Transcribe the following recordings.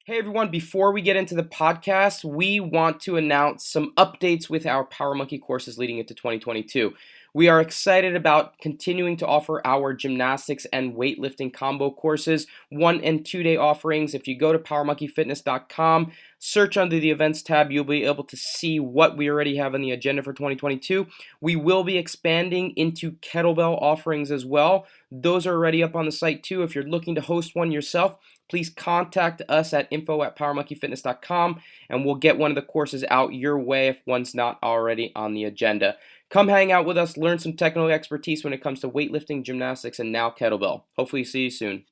Hey everyone, before we get into the podcast, we want to announce some updates with our Power Monkey courses leading into 2022. We are excited about continuing to offer our gymnastics and weightlifting combo courses, 1 and 2 day offerings. If you go to powermonkeyfitness.com, search under the events tab, you'll be able to see what we already have on the agenda for 2022. We will be expanding into kettlebell offerings as well. Those are already up on the site too. If you're looking to host one yourself, please contact us at info@powermonkeyfitness.com and we'll get one of the courses out your way if one's not already on the agenda. Come hang out with us, learn some technical expertise when it comes to weightlifting, gymnastics, and now kettlebell. Hopefully see you soon.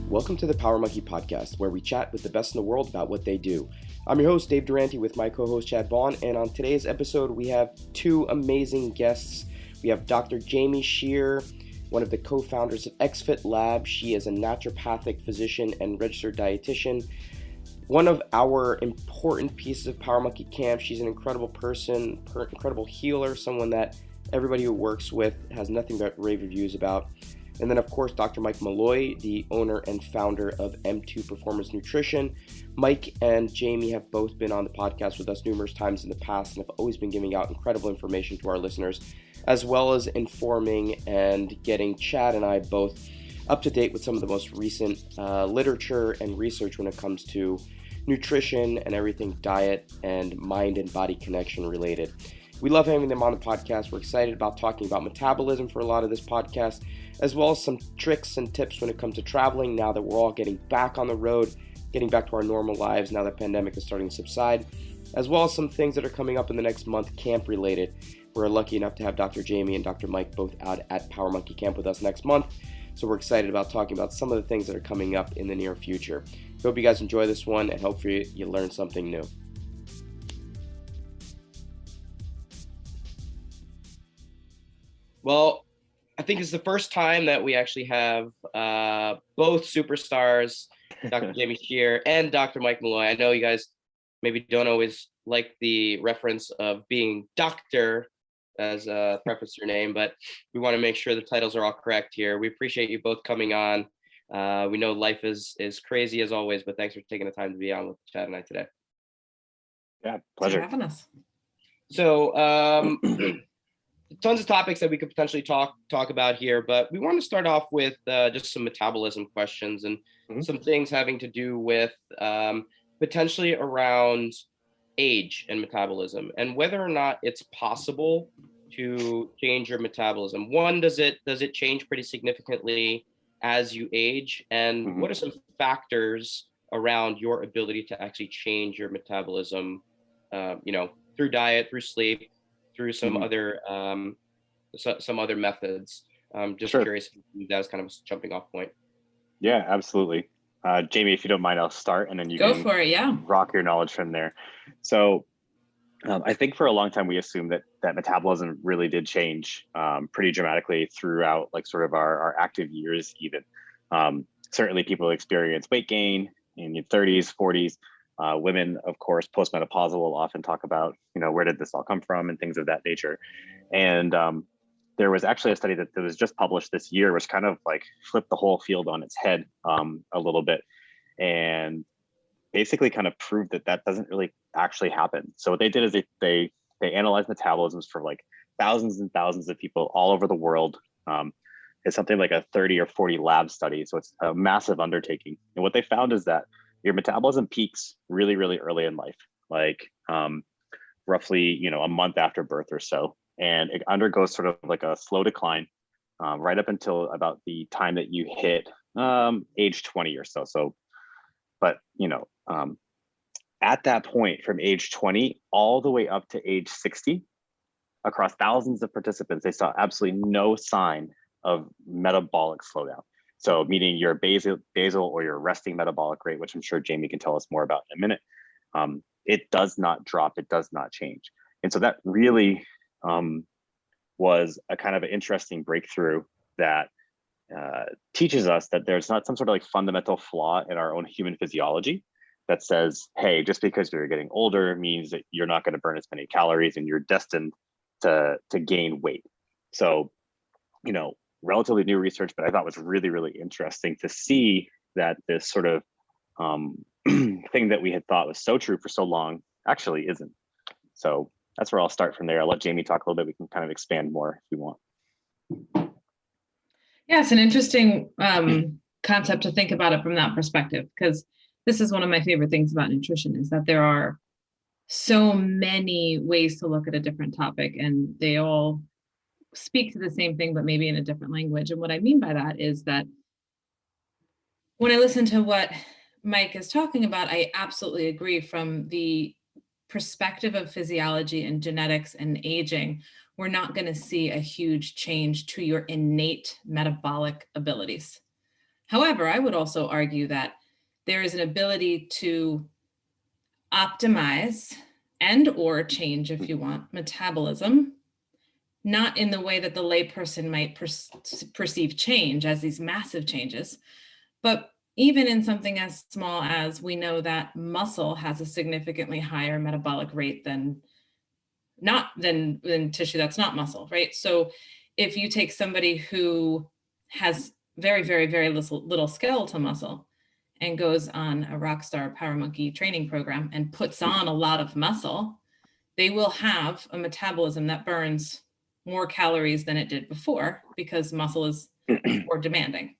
Welcome to the Power Monkey Podcast, where we chat with the best in the world about what they do. I'm your host, Dave Durante, with my co-host, Chad Vaughn, and on today's episode, we have two amazing guests. We have Dr. Jaime Schehr, one of the co-founders of XFit Lab. She is a naturopathic physician and registered dietitian. One of our important pieces of Power Monkey Camp. She's an incredible person, incredible healer, someone that everybody who works with has nothing but rave reviews about. And then, of course, Dr. Mike Molloy, the owner and founder of M2 Performance Nutrition. Mike and Jaime have both been on the podcast with us numerous times in the past and have always been giving out incredible information to our listeners, as well as informing and getting Chad and I both up to date with some of the most recent literature and research when it comes to nutrition and everything diet and mind and body connection related. We love having them on the podcast. We're excited about talking about metabolism for a lot of this podcast, as well as some tricks and tips when it comes to traveling now that we're all getting back on the road, getting back to our normal lives now that the pandemic is starting to subside, as well as some things that are coming up in the next month camp related. We're lucky enough to have Dr. Jaime and Dr. Mike both out at Power Monkey Camp with us next month. So we're excited about talking about some of the things that are coming up in the near future. Hope you guys enjoy this one and hopefully you learn something new. Well, I think it's the first time that we actually have both superstars, Dr. Jaime Schehr and Dr. Mike Molloy. I know you guys maybe don't always like the reference of being doctor as a preface to your name, but we want to make sure the titles are all correct here. We appreciate you both coming on. We know life is crazy as always, but thanks for taking the time to be on with Chad and I today. Yeah, pleasure. Thanks for having us. So, tons of topics that we could potentially talk about here, but we want to start off with just some metabolism questions and some things having to do with potentially around age and metabolism and whether or not it's possible to change your metabolism. One, does it change pretty significantly as you age? And what are some factors around your ability to actually change your metabolism, through diet, through sleep, through some other methods? Just Sure. curious if that was kind of a jumping off point. Yeah, absolutely. Jaime, if you don't mind, I'll start and then you Go can for it, yeah. rock your knowledge from there. So I think for a long time we assumed that metabolism really did change pretty dramatically throughout like sort of our active years even. Certainly people experience weight gain in your 30s, 40s. Women, of course, postmenopausal will often talk about, where did this all come from and things of that nature. And there was actually a study that was just published this year, which kind of like flipped the whole field on its head a little bit, and basically kind of proved that doesn't really actually happen. So what they did is they analyzed metabolisms for like thousands and thousands of people all over the world. It's something like a 30 or 40 lab study, so it's a massive undertaking. And what they found is that your metabolism peaks really, really early in life, like roughly, a month after birth or so. And it undergoes sort of like a slow decline right up until about the time that you hit age 20 or so. But, at that point from age 20 all the way up to age 60, across thousands of participants, they saw absolutely no sign of metabolic slowdown. So meaning your basal or your resting metabolic rate, which I'm sure Jaime can tell us more about in a minute, it does not drop, it does not change. And so that really was a kind of an interesting breakthrough that teaches us that there's not some sort of like fundamental flaw in our own human physiology that says, hey, just because you're getting older means that you're not going to burn as many calories and you're destined to gain weight. So, relatively new research, but I thought was really, really interesting to see that this sort of thing that we had thought was so true for so long actually isn't. So that's where I'll start from there. I'll let Jaime talk a little bit. We can kind of expand more if you want. Yeah, it's an interesting concept to think about it from that perspective, because this is one of my favorite things about nutrition, is that there are so many ways to look at a different topic, and they all speak to the same thing, but maybe in a different language. And what I mean by that is that when I listen to what Mike is talking about, I absolutely agree. From the perspective of physiology and genetics and aging, we're not going to see a huge change to your innate metabolic abilities. However, I would also argue that there is an ability to optimize and or change, if you want, metabolism, not in the way that the layperson might perceive change as these massive changes, but even in something as small as, we know that muscle has a significantly higher metabolic rate than tissue that's not muscle, right? So if you take somebody who has very, very, very little skeletal muscle and goes on a Rockstar Power Monkey training program and puts on a lot of muscle, they will have a metabolism that burns more calories than it did before, because muscle is more demanding.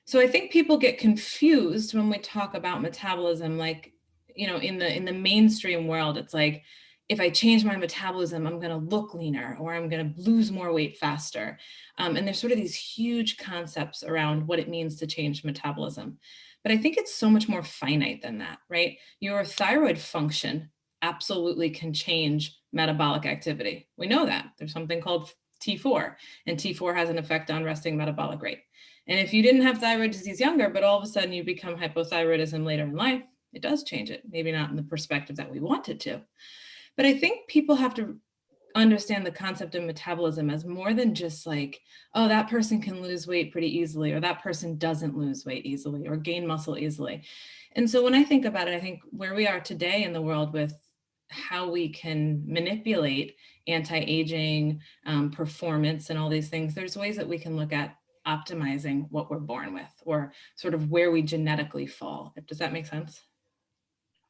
So I think people get confused when we talk about metabolism. Like, you know, in the mainstream world, it's like, if I change my metabolism, I'm going to look leaner, or I'm going to lose more weight faster. And there's sort of these huge concepts around what it means to change metabolism. But I think it's so much more finite than that, right? Your thyroid function absolutely can change metabolic activity. We know that. There's something called T4, and T4 has an effect on resting metabolic rate. And if you didn't have thyroid disease younger, but all of a sudden you become hypothyroidism later in life, it does change it. Maybe not in the perspective that we want it to. But I think people have to understand the concept of metabolism as more than just like, oh, that person can lose weight pretty easily, or that person doesn't lose weight easily or gain muscle easily. And so when I think about it, I think where we are today in the world with how we can manipulate anti-aging, performance, and all these things, there's ways that we can look at optimizing what we're born with, or sort of where we genetically fall. Does that make sense?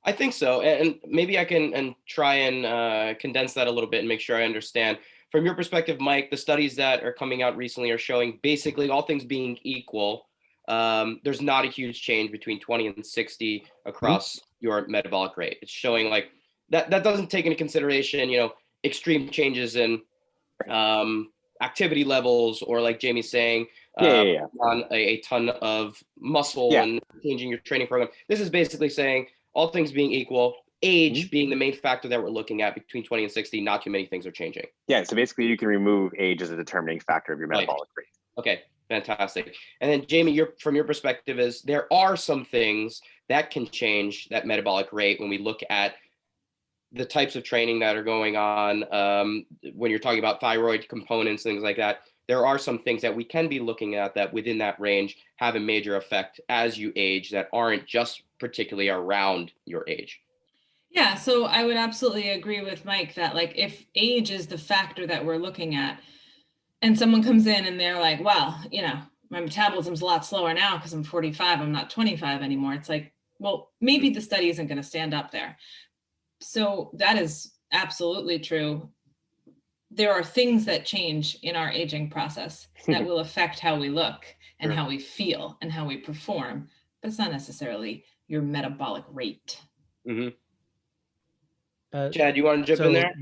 I think so. And maybe I can try and condense that a little bit and make sure I understand. From your perspective, Mike, the studies that are coming out recently are showing, basically all things being equal, there's not a huge change between 20 and 60 across your metabolic rate. It's showing like that doesn't take into consideration, you know, extreme changes in activity levels, or like Jamie's saying, on a ton of muscle and changing your training program. This is basically saying, all things being equal, age being the main factor that we're looking at between 20 and 60, not too many things are changing. Yeah, so basically you can remove age as a determining factor of your metabolic rate. Okay, fantastic. And then Jaime, from your perspective, is there are some things that can change that metabolic rate when we look at the types of training that are going on, when you're talking about thyroid components, things like that. There are some things that we can be looking at that within that range have a major effect as you age, that aren't just particularly around your age. Yeah, so I would absolutely agree with Mike that, like, if age is the factor that we're looking at, and someone comes in and they're like, well, you know, my metabolism's a lot slower now because I'm 45, I'm not 25 anymore. It's like, well, maybe the study isn't going to stand up there. So that is absolutely true. There are things that change in our aging process that will affect how we look and how we feel and how we perform, but it's not necessarily your metabolic rate. Chad, you want to jump in there?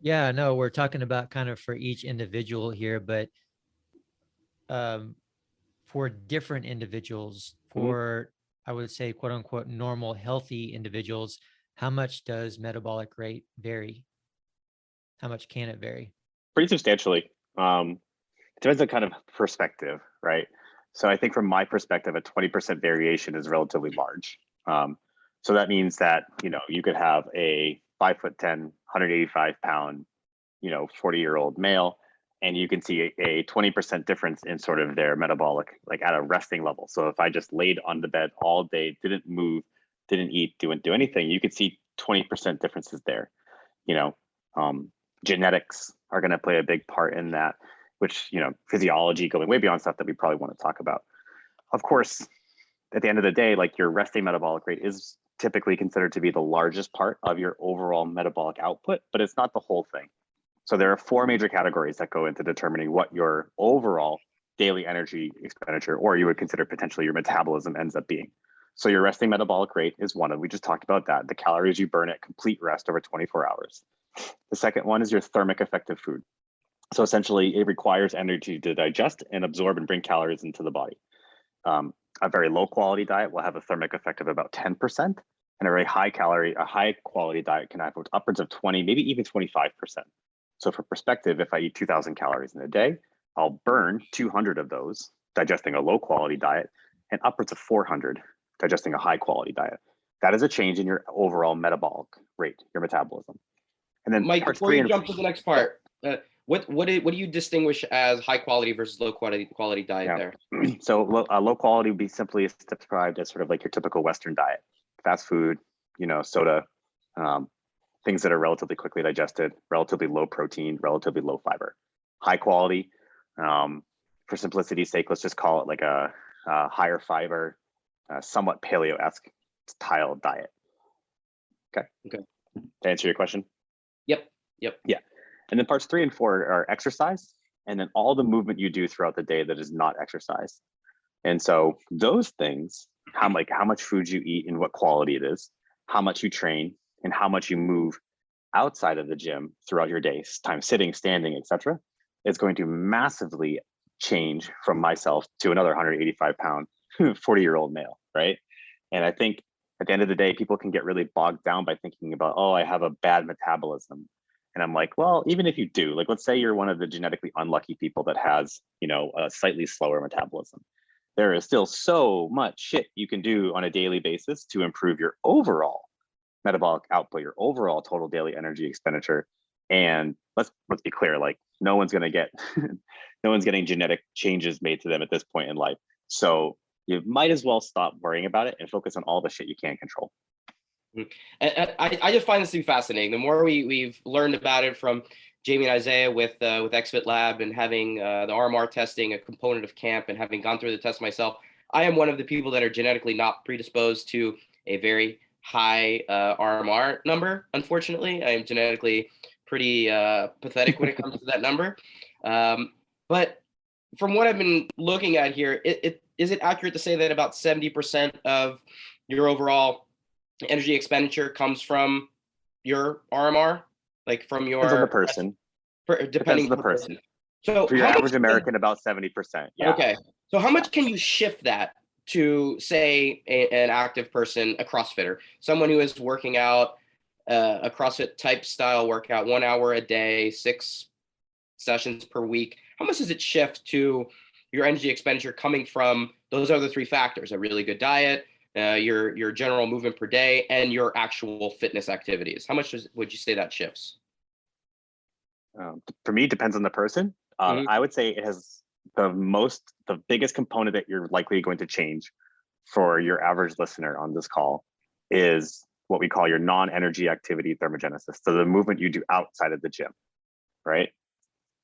Yeah, no, we're talking about kind of for each individual here, but for different individuals, for I would say, quote unquote, normal, healthy individuals, how much does metabolic rate vary? How much can it vary? Pretty substantially. It depends on kind of perspective, right? So I think from my perspective, a 20% variation is relatively large. So that means that, you know, you could have a 5'10", 185 pound, you know, 40-year-old male, and you can see a 20% difference in sort of their metabolic, like at a resting level. So if I just laid on the bed all day, didn't move, didn't eat, didn't do anything, you could see 20% differences there. You know, genetics are going to play a big part in that. which, physiology going way beyond stuff that we probably want to talk about. Of course, at the end of the day, like your resting metabolic rate is typically considered to be the largest part of your overall metabolic output, but it's not the whole thing. So there are 4 major categories that go into determining what your overall daily energy expenditure, or you would consider potentially your metabolism, ends up being. So your resting metabolic rate is one, and we just talked about that, the calories you burn at complete rest over 24 hours. The second one is your thermic effective food. So essentially it requires energy to digest and absorb and bring calories into the body. A very low quality diet will have a thermic effect of about 10%, and a very high quality diet can have upwards of 20, maybe even 25%. So for perspective, if I eat 2,000 calories in a day, I'll burn 200 of those digesting a low quality diet, and upwards of 400 digesting a high quality diet. That is a change in your overall metabolic rate, your metabolism. And then Mike, before you jump to the next part, what do you distinguish as high quality versus low quality diet there? So low quality would be simply described as sort of like your typical Western diet, fast food, soda, things that are relatively quickly digested, relatively low protein, relatively low fiber. High quality, for simplicity's sake, let's just call it like a higher fiber, somewhat paleo-esque style diet. Okay. To answer your question? Yep. Yeah. And then parts 3 and 4 are exercise, and then all the movement you do throughout the day that is not exercise. And so those things, how much food you eat and what quality it is, how much you train, and how much you move outside of the gym throughout your day, time sitting, standing, etc., is going to massively change from myself to another 185-pound 40-year-old male, right? And I think at the end of the day, people can get really bogged down by thinking about, oh, I have a bad metabolism. And I'm like, well, even if you do, like, let's say you're one of the genetically unlucky people that has, a slightly slower metabolism. There is still so much shit you can do on a daily basis to improve your overall metabolic output, your overall total daily energy expenditure. And let's be clear, like no one's getting genetic changes made to them at this point in life. So you might as well stop worrying about it and focus on all the shit you can't control. And I just find this to be fascinating. The more we've learned about it from Jaime and Isaiah with XFit Lab, and having the RMR testing a component of camp, and having gone through the test myself, I am one of the people that are genetically not predisposed to a very high RMR number. Unfortunately, I am genetically pretty pathetic when it comes to that number. But from what I've been looking at here, is it accurate to say that about 70% of your overall energy expenditure comes from your RMR, like from your depends on the person. Depending on the person. So for your average American, about 70%. Yeah. Okay. So how much can you shift that to, say, an active person, a CrossFitter, someone who is working out a CrossFit type style workout, 1 hour a day, 6 sessions per week? How much does it shift to your energy expenditure coming from those other 3 factors: a really good diet, your general movement per day, and your actual fitness activities? How much would you say that shifts? For me, it depends on the person. I would say it has the biggest component that you're likely going to change for your average listener on this call is what we call your non-energy activity thermogenesis. So the movement you do outside of the gym, right?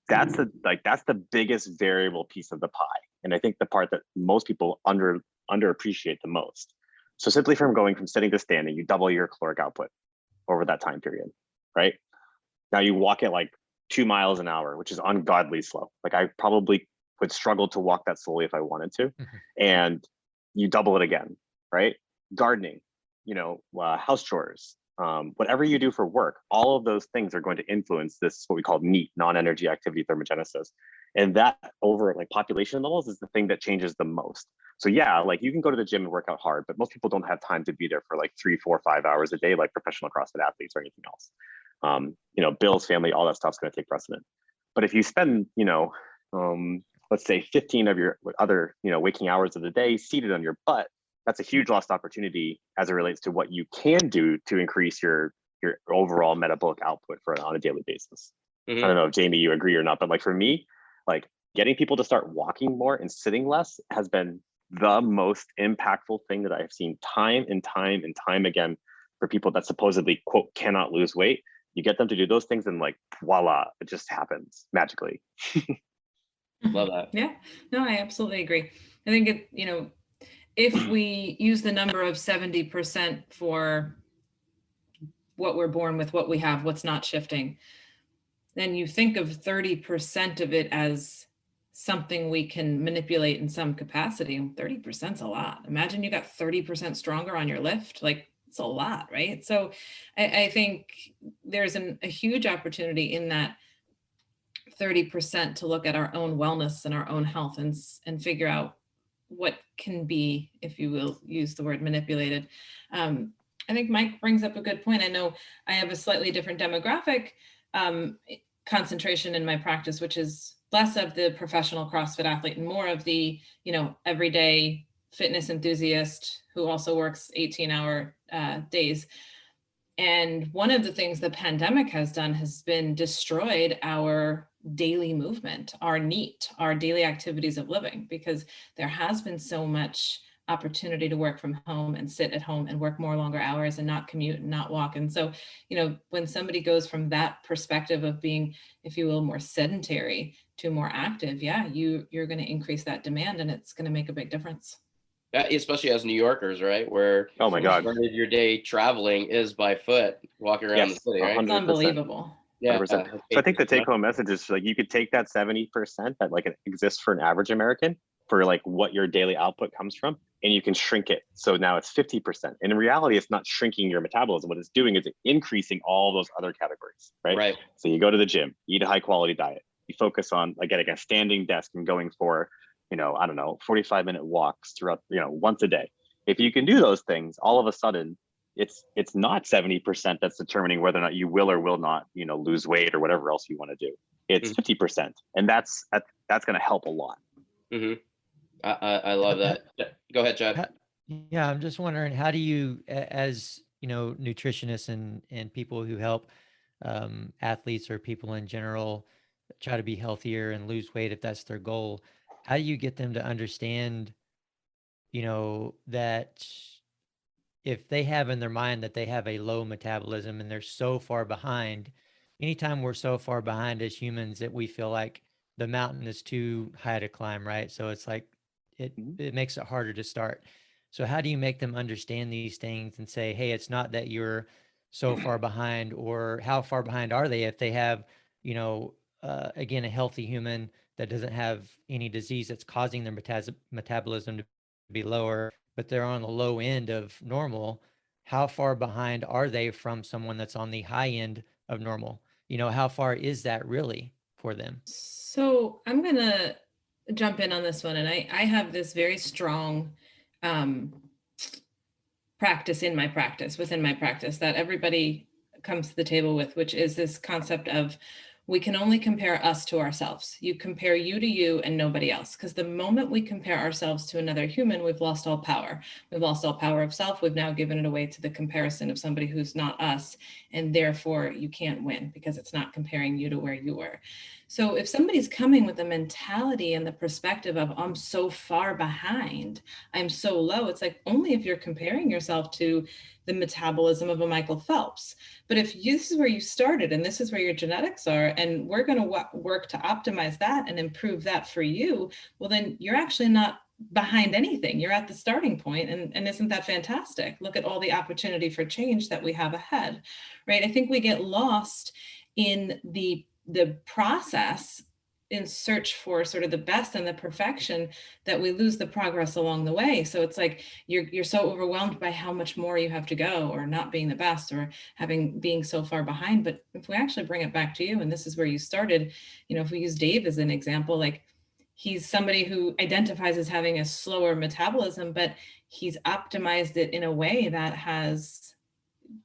That's the biggest variable piece of the pie. And I think the part that most people underappreciate the most. So simply from going from sitting to standing, you double your caloric output over that time period, right? Now you walk at like 2 miles an hour, which is ungodly slow. Like I probably would struggle to walk that slowly if I wanted to. And you double it again, right? Gardening, house chores, whatever you do for work, all of those things are going to influence this, what we call NEAT, non-energy activity thermogenesis. And that over like population levels is the thing that changes the most. So yeah, like you can go to the gym and work out hard, but most people don't have time to be there for like 3, 4, 5 hours a day, like professional CrossFit athletes or anything else. Bills, family, all that stuff's going to take precedent. But if you spend, let's say 15 of your other, waking hours of the day seated on your butt, that's a huge lost opportunity as it relates to what you can do to increase your overall metabolic output on a daily basis. I don't know if Jaime, you agree or not, but like for me, like getting people to start walking more and sitting less has been the most impactful thing that I've seen time and time and time again for people that supposedly, quote, cannot lose weight. You get them to do those things and like, voila, it just happens magically. Love that. Yeah, no, I absolutely agree. I think if we use the number of 70% for what we're born with, what we have, what's not shifting, then you think of 30% of it as something we can manipulate in some capacity. 30% is a lot. Imagine you got 30% stronger on your lift. Like, it's a lot, right? So I think there's a huge opportunity in that 30% to look at our own wellness and our own health and figure out what can be, if you will use the word manipulated. I think Mike brings up a good point. I know I have a slightly different demographic concentration in my practice, which is less of the professional CrossFit athlete and more of the, everyday fitness enthusiast who also works 18-hour days. And one of the things the pandemic has done has been destroyed our daily movement, our NEAT, our daily activities of living, because there has been so much opportunity to work from home and sit at home and work more longer hours and not commute and not walk. And so, when somebody goes from that perspective of being, if you will, more sedentary to more active, yeah, you're going to increase that demand and it's going to make a big difference. Yeah, especially as New Yorkers, right? Where Oh my God, part of your day traveling is by foot, walking around the city, right? 100%. It's unbelievable. Yeah. 100%. So I think the take-home message is like you could take that 70% that like exists for an average American for like what your daily output comes from, and you can shrink it. So now it's 50%. And in reality, it's not shrinking your metabolism. What it's doing is increasing all those other categories, right? Right. So you go to the gym, eat a high quality diet. You focus on getting a standing desk and going for, 45-minute walks throughout, once a day. If you can do those things, all of a sudden, it's not 70% that's determining whether or not you will or will not, lose weight or whatever else you want to do. It's 50%, and that's going to help a lot. Mm-hmm. I love that. Go ahead, Chad. Yeah, I'm just wondering, how do you, as nutritionists and people who help athletes or people in general try to be healthier and lose weight if that's their goal, how do you get them to understand, that if they have in their mind that they have a low metabolism and they're so far behind, anytime we're so far behind as humans that we feel like the mountain is too high to climb, right? So it's like, it makes it harder to start. So how do you make them understand these things and say, hey, it's not that you're so far behind, or how far behind are they if they have, again, a healthy human that doesn't have any disease that's causing their metabolism to be lower, but they're on the low end of normal. How far behind are they from someone that's on the high end of normal? How far is that really for them? So I'm going to jump in on this one. And I have this very strong practice within my practice that everybody comes to the table with, which is this concept of we can only compare us to ourselves. You compare you to you and nobody else. Because the moment we compare ourselves to another human, we've lost all power. We've lost all power of self. We've now given it away to the comparison of somebody who's not us. And therefore you can't win because it's not comparing you to where you were. So if somebody's coming with the mentality and the perspective of, I'm so far behind, I'm so low, it's like only if you're comparing yourself to the metabolism of a Michael Phelps. But if this is where you started and this is where your genetics are, and we're going to work to optimize that and improve that for you, well, then you're actually not behind anything. You're at the starting point. And isn't that fantastic? Look at all the opportunity for change that we have ahead, right? I think we get lost in the process in search for sort of the best and the perfection that we lose the progress along the way. So it's like you're so overwhelmed by how much more you have to go, or not being the best, or being so far behind. But if we actually bring it back to you, and this is where you started, if we use Dave as an example, like he's somebody who identifies as having a slower metabolism, but he's optimized it in a way that has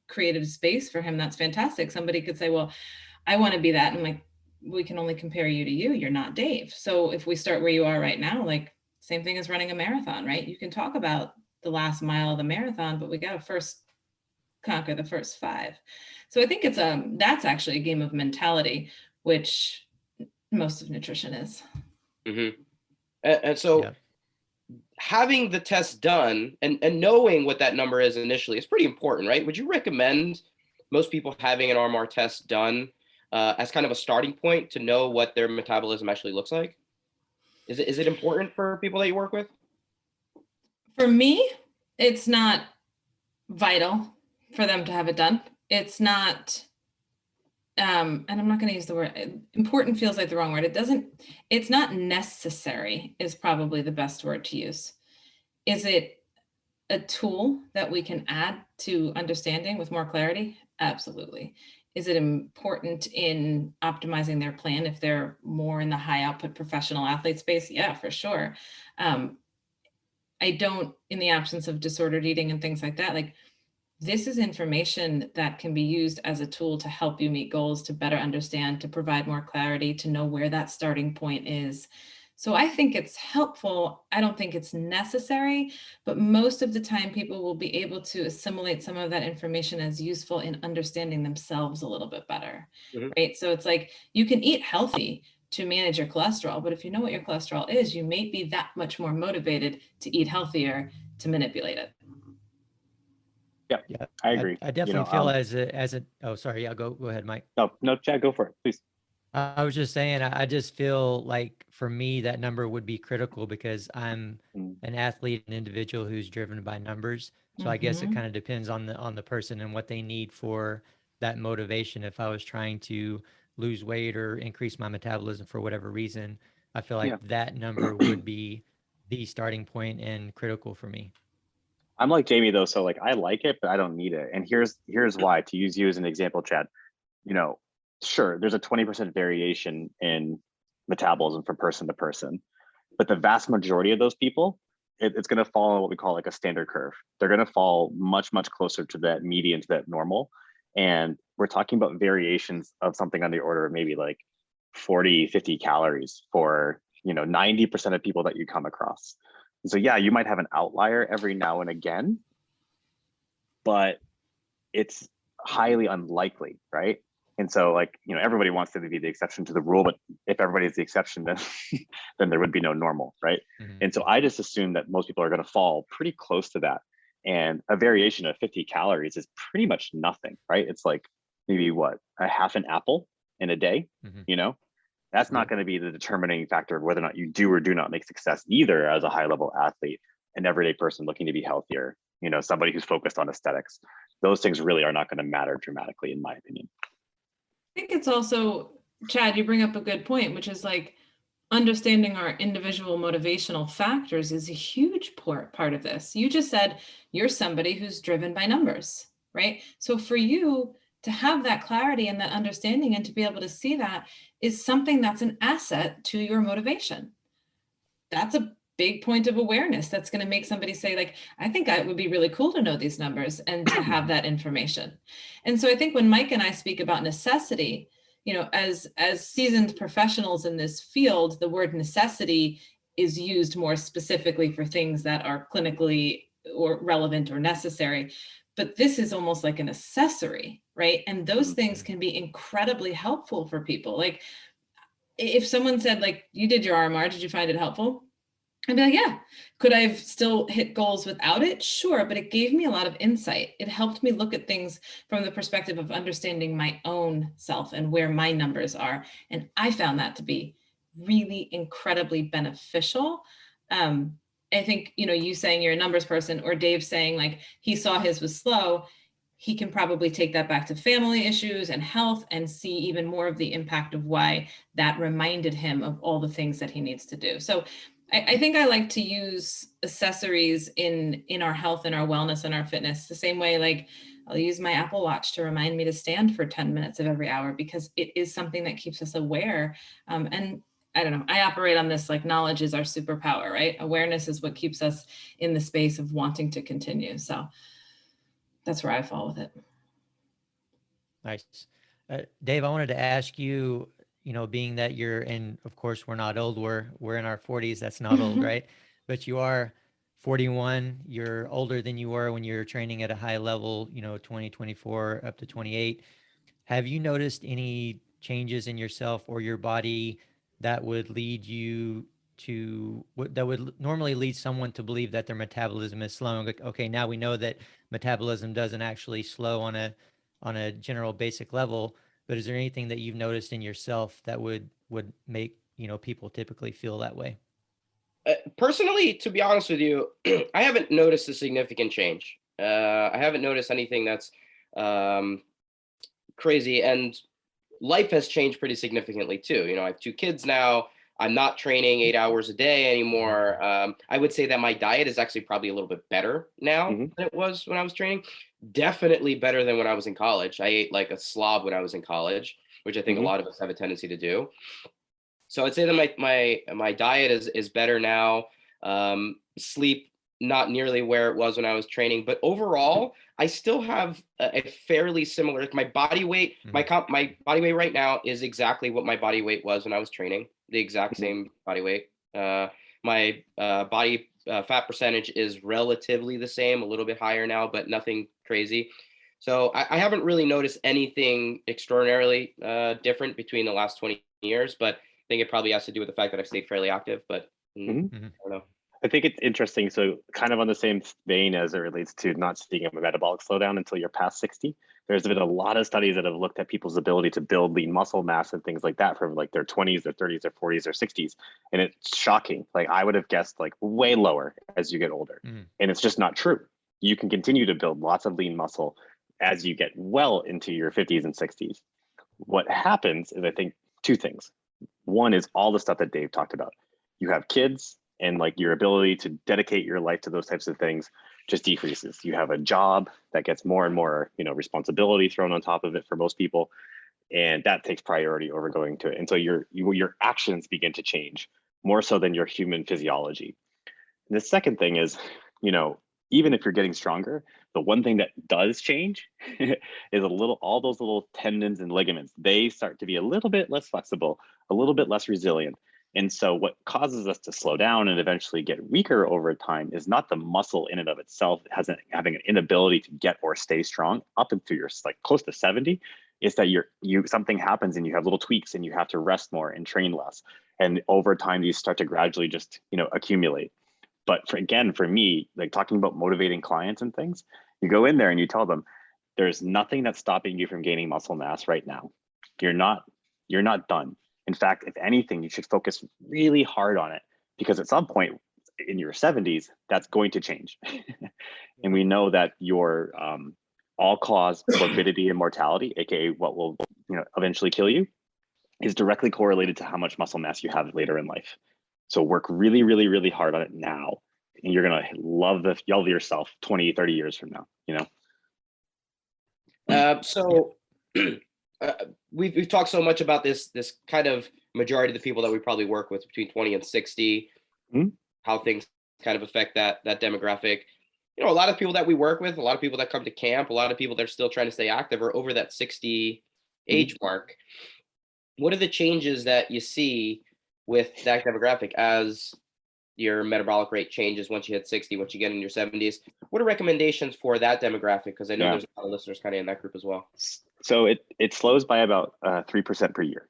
created a space for him. That's fantastic. Somebody could say, well, I want to be that. And like, we can only compare you to you. You're not Dave. So if we start where you are right now, like same thing as running a marathon, right? You can talk about the last mile of the marathon, but we got to first conquer the first 5. So I think that's actually a game of mentality, which most of nutrition is. Mm-hmm. And so having the test done and knowing what that number is initially is pretty important, right? Would you recommend most people having an RMR test done as kind of a starting point to know what their metabolism actually looks like? Is it important for people that you work with? For me, it's not vital for them to have it done. It's not, and I'm not going to use the word important, feels like the wrong word. It's not necessary is probably the best word to use. Is it a tool that we can add to understanding with more clarity? Absolutely. Is it important in optimizing their plan if they're more in the high output professional athlete space? Yeah, for sure. I don't, in the absence of disordered eating and things like that, like this is information that can be used as a tool to help you meet goals, to better understand, to provide more clarity, to know where that starting point is. So I think it's helpful. I don't think it's necessary, but most of the time people will be able to assimilate some of that information as useful in understanding themselves a little bit better, right? So it's like you can eat healthy to manage your cholesterol, but if you know what your cholesterol is, you may be that much more motivated to eat healthier to manipulate it. Yeah, I agree. I definitely feel oh, sorry. Yeah, go ahead, Mike. No, Chad, go for it, please. I was just saying, I just feel like for me, that number would be critical because I'm an athlete, an individual who's driven by numbers. So I guess it kind of depends on the person and what they need for that motivation. If I was trying to lose weight or increase my metabolism for whatever reason, I feel like that number would be the starting point and critical for me. I'm like Jamie though, so like I like it, but I don't need it. And here's why. To use you as an example, Chad, sure, there's a 20% variation in metabolism from person to person, but the vast majority of those people, it's going to fall on what we call like a standard curve. They're going to fall much much closer to that median, to that normal. And we're talking about variations of something on the order of maybe like 40, 50 calories for 90% of people that you come across. And so yeah, you might have an outlier every now and again, but it's highly unlikely, right? And so like, everybody wants to be the exception to the rule, but if everybody's the exception, then then there would be no normal, right? And so I just assume that most people are going to fall pretty close to that. And a variation of 50 calories is pretty much nothing, right? It's like maybe a half an apple in a day, That's not going to be the determining factor of whether or not you do or do not make success, either as a high level athlete, an everyday person looking to be healthier, somebody who's focused on aesthetics. Those things really are not going to matter dramatically, in my opinion. I think it's also, Chad, you bring up a good point, which is like understanding our individual motivational factors is a huge part of this. You just said you're somebody who's driven by numbers, right? So for you to have that clarity and that understanding and to be able to see that is something that's an asset to your motivation. That's a big point of awareness that's going to make somebody say, like, I think it would be really cool to know these numbers and to have that information. And so I think when Mike and I speak about necessity, as seasoned professionals in this field, the word necessity is used more specifically for things that are clinically or relevant or necessary. But this is almost like an accessory, right? And those things can be incredibly helpful for people. Like if someone said, like, you did your RMR, did you find it helpful? I'd be like, yeah. Could I have still hit goals without it? Sure, but it gave me a lot of insight. It helped me look at things from the perspective of understanding my own self and where my numbers are. And I found that to be really incredibly beneficial. I think, you saying you're a numbers person, or Dave saying like he saw his was slow, he can probably take that back to family issues and health and see even more of the impact of why that reminded him of all the things that he needs to do. So I think I like to use accessories in our health and our wellness and our fitness the same way. Like I'll use my Apple Watch to remind me to stand for 10 minutes of every hour, because it is something that keeps us aware. And I don't know, I operate on this, like, knowledge is our superpower, right? Awareness is what keeps us in the space of wanting to continue. So that's where I fall with it. Nice. Dave, I wanted to ask you, being that and of course we're not old, we're in our 40s, that's not old, right? But you are 41, you're older than you were when you're training at a high level, 20, 24, up to 28. Have you noticed any changes in yourself or your body that would lead you that would normally lead someone to believe that their metabolism is slowing? Like, okay, now we know that metabolism doesn't actually slow on a general basic level, but is there anything that you've noticed in yourself that would make people typically feel that way? Personally, to be honest with you, I haven't noticed a significant change. I haven't noticed anything that's crazy, and life has changed pretty significantly too. I have 2 kids now. I'm not training 8 hours a day anymore. I would say that my diet is actually probably a little bit better now Mm-hmm. than it was when I was training. Definitely better than when I was in college. I ate like a slob when I was in college, which I think a Mm-hmm. lot of us have a tendency to do. So I'd say that my diet is better now. Sleep not nearly where it was when I was training, but overall, I still have a fairly similar. Like my body weight, my body weight right now is exactly what my body weight was when I was training. The exact same body weight. My body fat percentage is relatively the same, a little bit higher now, but nothing crazy. So I haven't really noticed anything extraordinarily different between the last 20 years, but I think it probably has to do with the fact that I've stayed fairly active, but I don't know. I think it's interesting. So kind of on the same vein as it relates to not seeing a metabolic slowdown until you're past 60, there's been a lot of studies that have looked at people's ability to build lean muscle mass and things like that from like their 20s, their 30s, their 40s, their 60s. And it's shocking. Like I would have guessed like way lower as you get older. And it's just not true. You can continue to build lots of lean muscle as you get well into your 50s and 60s. What happens is I think 2 things. One is all the stuff that Dave talked about. You have kids, and like your ability to dedicate your life to those types of things just decreases. You have a job that gets more and more, responsibility thrown on top of it for most people, and that takes priority over going to it. And so your actions begin to change more so than your human physiology. And the second thing is, even if you're getting stronger, the one thing that does change is all those little tendons and ligaments. They start to be a little bit less flexible, a little bit less resilient. And so what causes us to slow down and eventually get weaker over time is not the muscle in and of itself having an inability to get or stay strong up until you're like close to 70. It's that something happens and you have little tweaks and you have to rest more and train less. And over time, these start to gradually just, accumulate. But for me, like talking about motivating clients and things, you go in there and you tell them, there's nothing that's stopping you from gaining muscle mass right now. You're not done. In fact, if anything, you should focus really hard on it because at some point in your 70s, that's going to change. And we know that your all-cause morbidity and mortality, aka what will eventually kill you, is directly correlated to how much muscle mass you have later in life. So work really, really, really hard on it now, and you're gonna love yourself 20, 30 years from now. So we've talked so much about this kind of majority of the people that we probably work with between 20 and 60, how things kind of affect that demographic. A lot of people that we work with, a lot of people that come to camp, a lot of people that are still trying to stay active are over that 60 age mark. What are the changes that you see with that demographic as your metabolic rate changes once you hit 60, once you get in your 70s? What are recommendations for that demographic? Because I know there's a lot of listeners kind of in that group as well. So it slows by about 3% per year.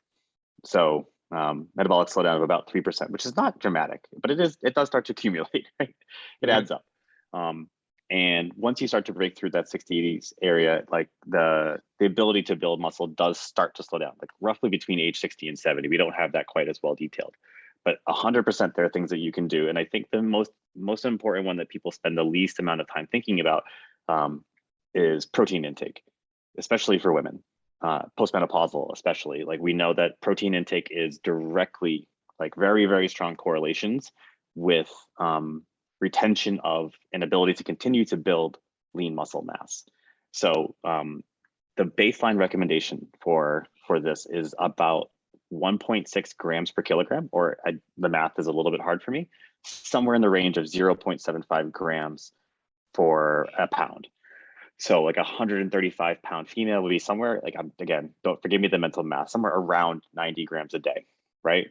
So metabolic slowdown of about 3%, which is not dramatic, but it does start to accumulate. Right? It adds up. And once you start to break through that 60s area, like the ability to build muscle does start to slow down, like roughly between age 60 and 70. We don't have that quite as well detailed, but 100% there are things that you can do. And I think the most important one that people spend the least amount of time thinking about is protein intake, especially for women, postmenopausal especially. Like we know that protein intake is directly, like very, very strong correlations with retention of an ability to continue to build lean muscle mass. So the baseline recommendation for this is about 1.6 grams per kilogram, or the math is a little bit hard for me, somewhere in the range of 0.75 grams for a pound. So like 135 pound female would be somewhere like, again, don't forgive me the mental math, somewhere around 90 grams a day, right?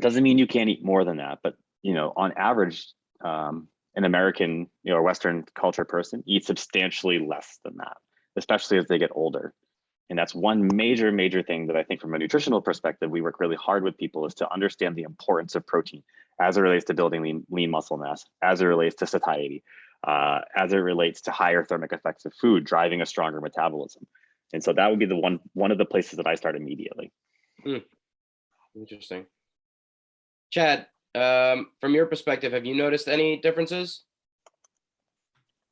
Doesn't mean you can't eat more than that, but on average, an American, or Western culture person eats substantially less than that, especially as they get older. And that's one major, major thing that I think from a nutritional perspective, we work really hard with people is to understand the importance of protein as it relates to building lean muscle mass, as it relates to satiety, as it relates to higher thermic effects of food, driving a stronger metabolism. And so that would be one of the places that I start immediately. Interesting. Chad, from your perspective, have you noticed any differences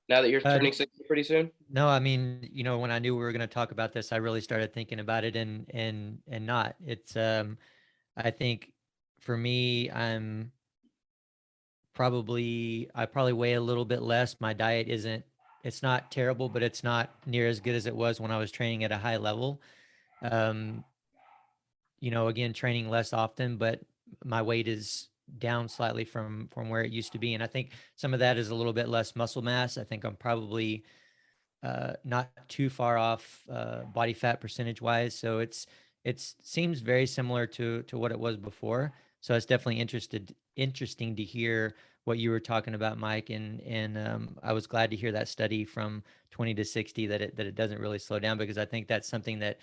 now that you're turning 60 pretty soon? No, I mean, when I knew we were going to talk about this, I really started thinking about it and not. It's I think for me, I probably weigh a little bit less. My diet it's not terrible, but it's not near as good as it was when I was training at a high level. Again, training less often, but my weight is down slightly from where it used to be. And I think some of that is a little bit less muscle mass. I think I'm probably not too far off body fat percentage wise. So it seems very similar to what it was before. So it's definitely interesting to hear what you were talking about, Mike. And I was glad to hear that study from 20 to 60 that it doesn't really slow down, because I think that's something that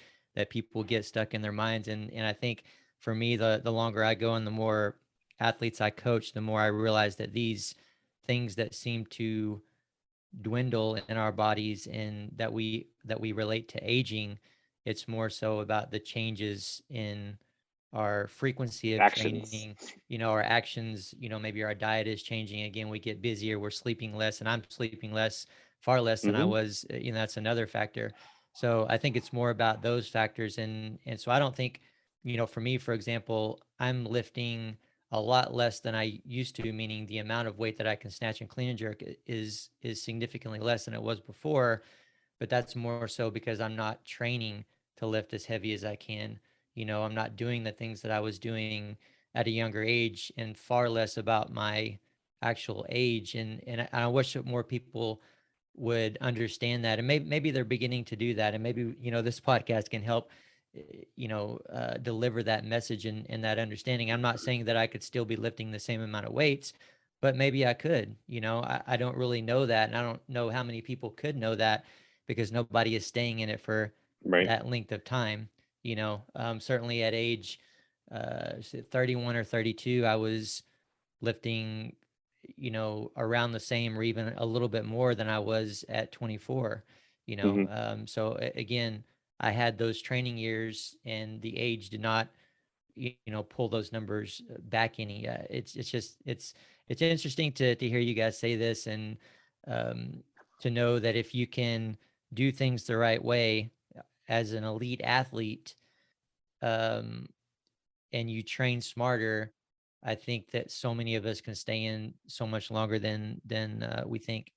people get stuck in their minds. And I think for me, the longer I go and the more athletes I coach, the more I realize that these things that seem to dwindle in our bodies and that we relate to aging, it's more so about the changes in our frequency of Actions. training, our actions, maybe our diet is changing. Again, we get busier, we're sleeping less, and I'm sleeping less, far less than I was. That's another factor. So I think it's more about those factors. And so I don't think, for me, for example, I'm lifting a lot less than I used to, meaning the amount of weight that I can snatch and clean and jerk is significantly less than it was before. But that's more so because I'm not training to lift as heavy as I can. I'm not doing the things that I was doing at a younger age, and far less about my actual age. And I wish that more people would understand that. And maybe they're beginning to do that. And maybe, this podcast can help, deliver that message and that understanding. I'm not saying that I could still be lifting the same amount of weights, but maybe I could. I don't really know that. And I don't know how many people could know that, because nobody is staying in it for that length of time. Certainly at age 31 or 32, I was lifting, around the same or even a little bit more than I was at 24. So again, I had those training years, and the age did not, pull those numbers back any. It's interesting to hear you guys say this, and to know that if you can do things the right way as an elite athlete, and you train smarter, I think that so many of us can stay in so much longer than we think.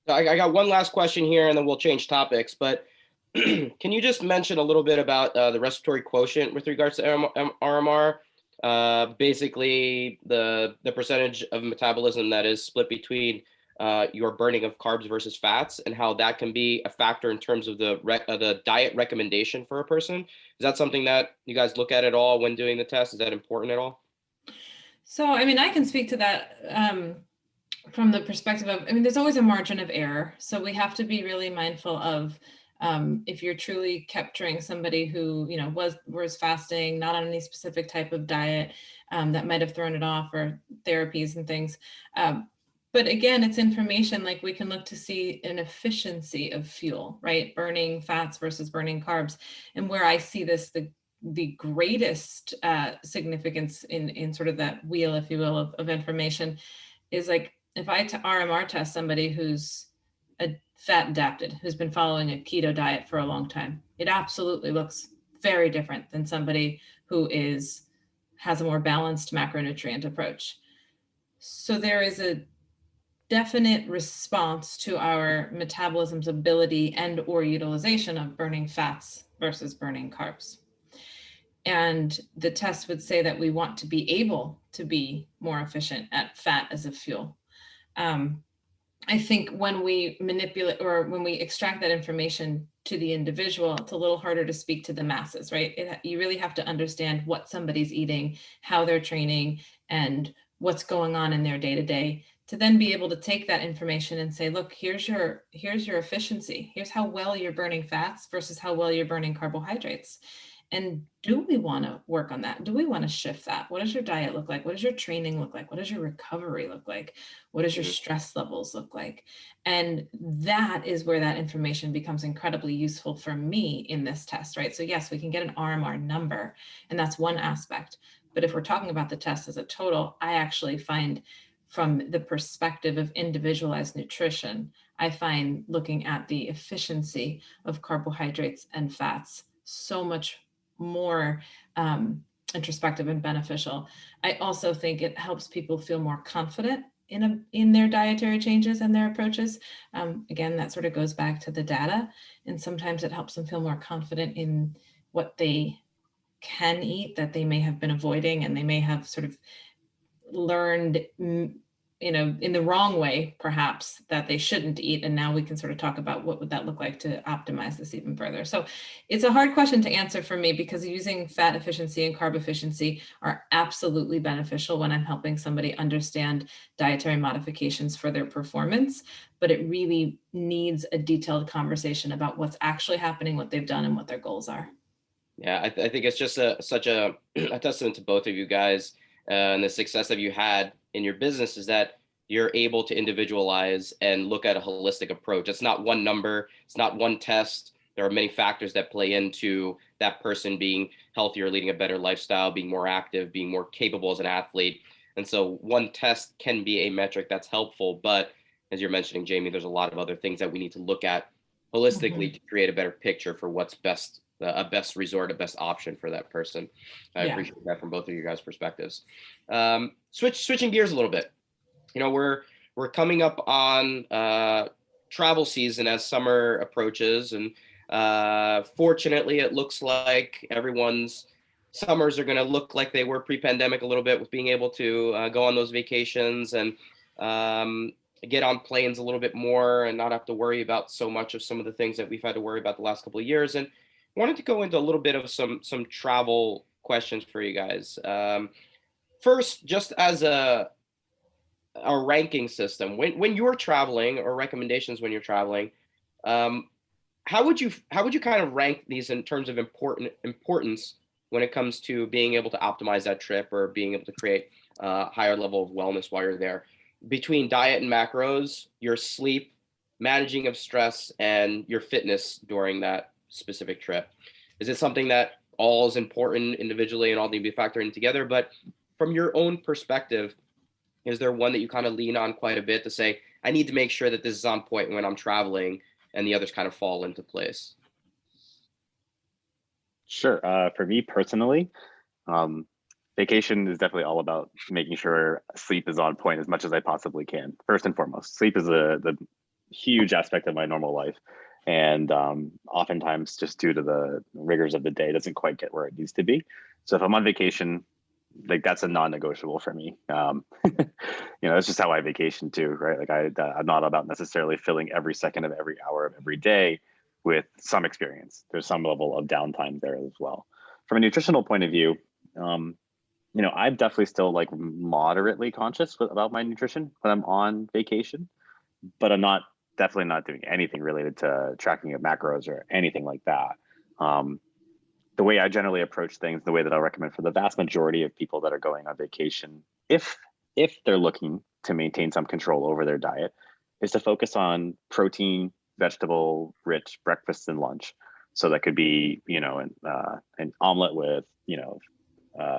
I got one last question here, and then we'll change topics. But can you just mention a little bit about the respiratory quotient with regards to RMR? Basically, the percentage of metabolism that is split between your burning of carbs versus fats, and how that can be a factor in terms of the diet recommendation for a person. Is that something that you guys look at all when doing the test? Is that important at all? So, I mean, I can speak to that from the perspective of, there's always a margin of error. So we have to be really mindful of if you're truly capturing somebody who, was fasting, not on any specific type of diet that might have thrown it off, or therapies and things. But again, it's information. Like, we can look to see an efficiency of fuel, right? Burning fats versus burning carbs. And where I see this, the greatest significance in sort of that wheel, if you will, of information, is like, if I RMR test somebody who's a fat adapted, who's been following a keto diet for a long time, it absolutely looks very different than somebody who has a more balanced macronutrient approach. So there is a definite response to our metabolism's ability and or utilization of burning fats versus burning carbs. And the test would say that we want to be able to be more efficient at fat as a fuel. I think when we manipulate, or when we extract that information to the individual, it's a little harder to speak to the masses, right? You really have to understand what somebody's eating, how they're training, and what's going on in their day-to-day, to then be able to take that information and say, look, here's your efficiency. Here's how well you're burning fats versus how well you're burning carbohydrates. And do we want to work on that? Do we want to shift that? What does your diet look like? What does your training look like? What does your recovery look like? What does your stress levels look like? And that is where that information becomes incredibly useful for me in this test, right? So yes, we can get an RMR number, and that's one aspect. But if we're talking about the test as a total, I actually find from the perspective of individualized nutrition, I find looking at the efficiency of carbohydrates and fats so much more introspective and beneficial. I also think it helps people feel more confident in their dietary changes and their approaches. Again, that sort of goes back to the data, and sometimes it helps them feel more confident in what they can eat that they may have been avoiding, and they may have sort of learned, in the wrong way, perhaps, that they shouldn't eat. And now we can sort of talk about what would that look like to optimize this even further. So it's a hard question to answer for me, because using fat efficiency and carb efficiency are absolutely beneficial when I'm helping somebody understand dietary modifications for their performance. But it really needs a detailed conversation about what's actually happening, what they've done, and what their goals are. Yeah, I think it's just such a testament to both of you guys and the success that you had in your business is that you're able to individualize and look at a holistic approach. It's not one number, it's not one test. There are many factors that play into that person being healthier, leading a better lifestyle, being more active, being more capable as an athlete. And so one test can be a metric that's helpful, but as you're mentioning, Jaime, there's a lot of other things that we need to look at holistically to create a better picture for what's best, a best resort, a best option for that person. I appreciate that from both of you guys' perspectives. Switching gears a little bit. We're coming up on travel season as summer approaches, and fortunately, it looks like everyone's summers are going to look like they were pre-pandemic a little bit, with being able to go on those vacations and get on planes a little bit more and not have to worry about so much of some of the things that we've had to worry about the last couple of years. And wanted to go into a little bit of some travel questions for you guys. First, just as a ranking system, when you're traveling, or recommendations when you're traveling, how would you kind of rank these in terms of importance when it comes to being able to optimize that trip, or being able to create a higher level of wellness while you're there, between diet and macros, your sleep, managing of stress, and your fitness during that specific trip? Is it something that all is important individually and all need to be factored in together? But from your own perspective, is there one that you kind of lean on quite a bit to say, I need to make sure that this is on point when I'm traveling, and the others kind of fall into place? Sure. For me personally, vacation is definitely all about making sure sleep is on point as much as I possibly can. First and foremost, sleep is the huge aspect of my normal life. And oftentimes, just due to the rigors of the day, it doesn't quite get where it needs to be. So if I'm on vacation, like, that's a non-negotiable for me. That's just how I vacation too, right? Like, I'm not about necessarily filling every second of every hour of every day with some experience. There's some level of downtime there as well. From a nutritional point of view, I'm definitely still like moderately conscious about my nutrition when I'm on vacation, but I'm definitely not doing anything related to tracking of macros or anything like that. The way I generally approach things, the way that I recommend for the vast majority of people that are going on vacation, if they're looking to maintain some control over their diet, is to focus on protein, vegetable rich breakfast and lunch. So that could be, an omelet with,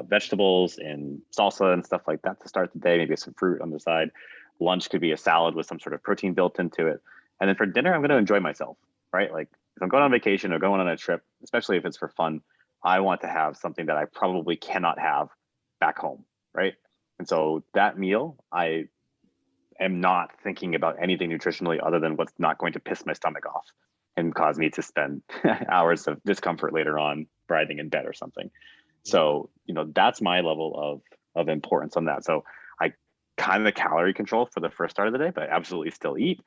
vegetables and salsa and stuff like that to start the day, maybe some fruit on the side. Lunch could be a salad with some sort of protein built into it. And then for dinner, I'm going to enjoy myself, right? Like, if I'm going on vacation or going on a trip, especially if it's for fun, I want to have something that I probably cannot have back home, right? And so that meal, I am not thinking about anything nutritionally other than what's not going to piss my stomach off and cause me to spend hours of discomfort later on writhing in bed or something. So, that's my level of importance on that. So I kind of calorie control for the first start of the day, but I absolutely still eat.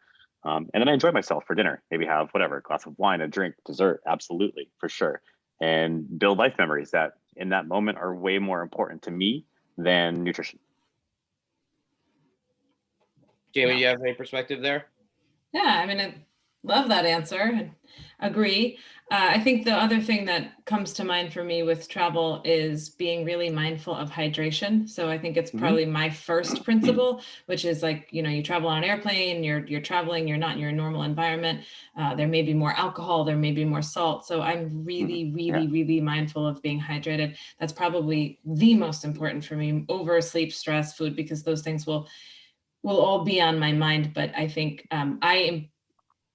And then I enjoy myself for dinner, maybe have whatever, a glass of wine, a drink, dessert, absolutely, for sure. And build life memories that in that moment are way more important to me than nutrition. Jaime, do you have any perspective there? Yeah, I mean, Love that answer. Agree. I think the other thing that comes to mind for me with travel is being really mindful of hydration. So I think it's probably my first principle, which is like, you travel on an airplane, you're traveling, you're not in your normal environment. There may be more alcohol, there may be more salt. So I'm really, really, really mindful of being hydrated. That's probably the most important for me over sleep, stress, food, because those things will all be on my mind. But I think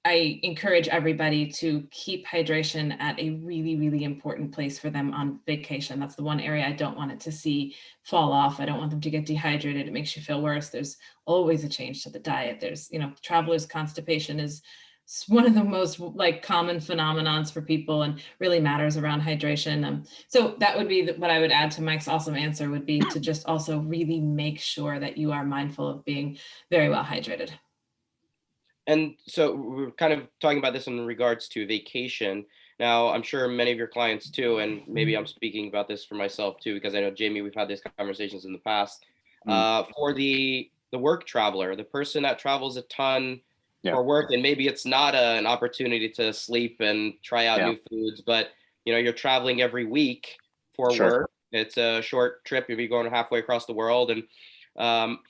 I encourage everybody to keep hydration at a really, really important place for them on vacation. That's the one area I don't want it to see fall off. I don't want them to get dehydrated. It makes you feel worse. There's always a change to the diet. There's, traveler's constipation is one of the most like common phenomenons for people and really matters around hydration. So that would be what I would add to Mike's awesome answer would be to just also really make sure that you are mindful of being very well hydrated. And so we're kind of talking about this in regards to vacation. Now, I'm sure many of your clients too, and maybe I'm speaking about this for myself too, because I know Jamie, we've had these conversations in the past. For the work traveler, the person that travels a ton for work, and maybe it's not an opportunity to sleep and try out new foods, but you're traveling every week for work. It's a short trip. You'll be going halfway across the world, and